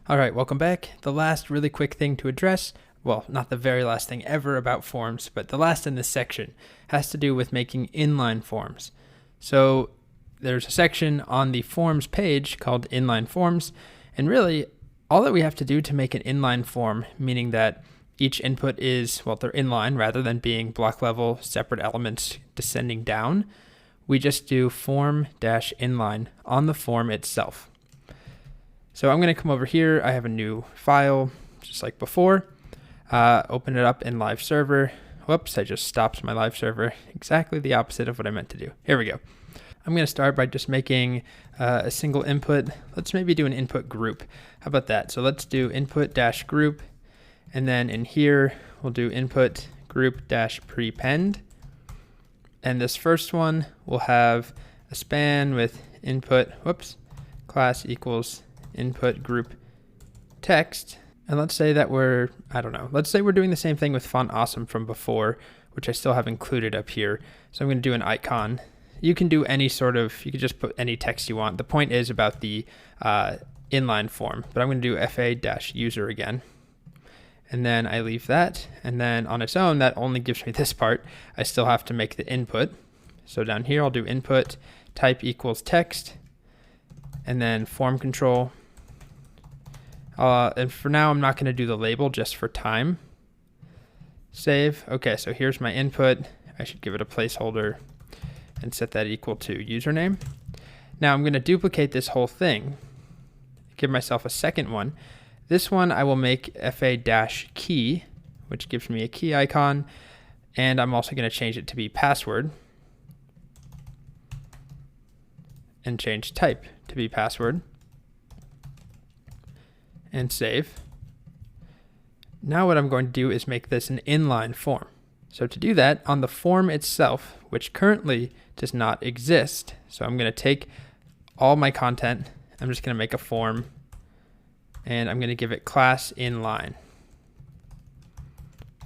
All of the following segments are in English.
All right, welcome back. The last really quick thing to address, well, not the very last thing ever about forms, but the last in this section has to do with making inline forms. So there's a section on the forms page called Inline Forms, and really all that we have to do to make an inline form, meaning that each input is, well, they're inline rather than being block level separate elements descending down, we just do form-inline on the form itself. So I'm going to come over here. I have a new file, just like before. Open it up in live server. Whoops, I just stopped my live server. Exactly the opposite of what I meant to do. Here we go. I'm going to start by just making a single input. Let's maybe do an input group. How about that? So let's do input-group. And then in here, we'll do input group-prepend. And this first one will have a span with input, class equals input group text. And let's say that let's say we're doing the same thing with Font Awesome from before, which I still have included up here. So I'm going to do an icon. You can do you could just put any text you want. The point is about the inline form, but I'm going to do fa-user again. And then I leave that. And then on its own, that only gives me this part. I still have to make the input. So down here, I'll do input type equals text, and then form control. And for now, I'm not going to do the label just for time. Save. Okay, so here's my input. I should give it a placeholder and set that equal to username. Now I'm going to duplicate this whole thing, give myself a second one. This one I will make fa-key, which gives me a key icon, and I'm also going to change it to be password and change type to be password. And save. Now what I'm going to do is make this an inline form. So to do that, on the form itself, which currently does not exist, so I'm going to take all my content, I'm just going to make a form, and I'm going to give it class inline.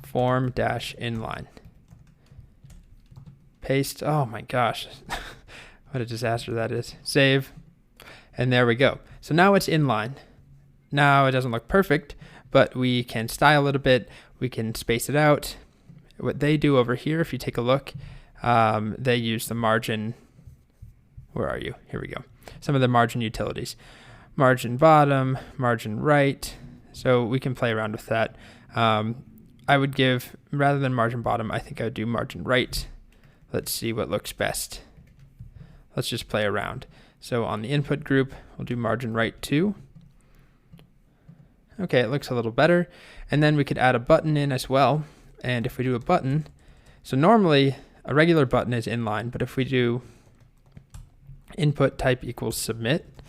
Form-inline. Paste. Oh my gosh. What a disaster that is. Save. And there we go. So now it's inline. Now it doesn't look perfect, but we can style it a bit. We can space it out. What they do over here, if you take a look, they use the margin. Where are you? Here we go. Some of the margin utilities. Margin bottom, margin right. So we can play around with that. I would give, rather than margin bottom, I think I would do margin right. Let's see what looks best. Let's just play around. So on the input group, we'll do margin right 2. Okay, it looks a little better. And then we could add a button in as well. And if we do a button, so normally a regular button is inline, but if we do input type equals submit,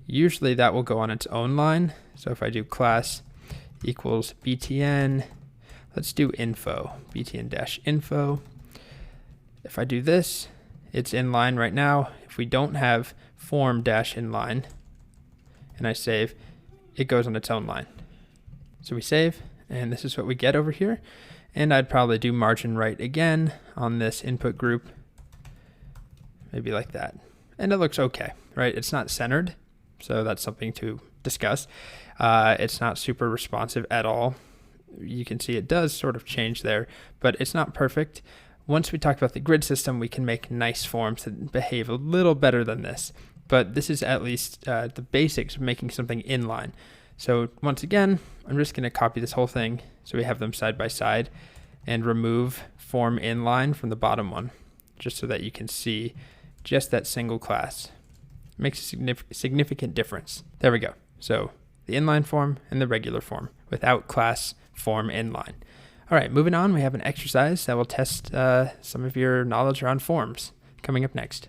usually that will go on its own line. So if I do class equals btn, let's do info, btn-info. If I do this, it's inline right now. If we don't have form-inline and I save, it goes on its own line. So we save, and this is what we get over here. And I'd probably do margin right again on this input group, maybe like that. And it looks okay, right? It's not centered, so that's something to discuss. It's not super responsive at all. You can see it does sort of change there, but it's not perfect. Once we talk about the grid system, we can make nice forms that behave a little better than this. But this is at least the basics of making something inline. So once again, I'm just going to copy this whole thing so we have them side by side and remove form inline from the bottom one, just so that you can see just that single class. It makes a significant difference. There we go. So the inline form and the regular form without class form inline. All right, moving on, we have an exercise that will test some of your knowledge around forms coming up next.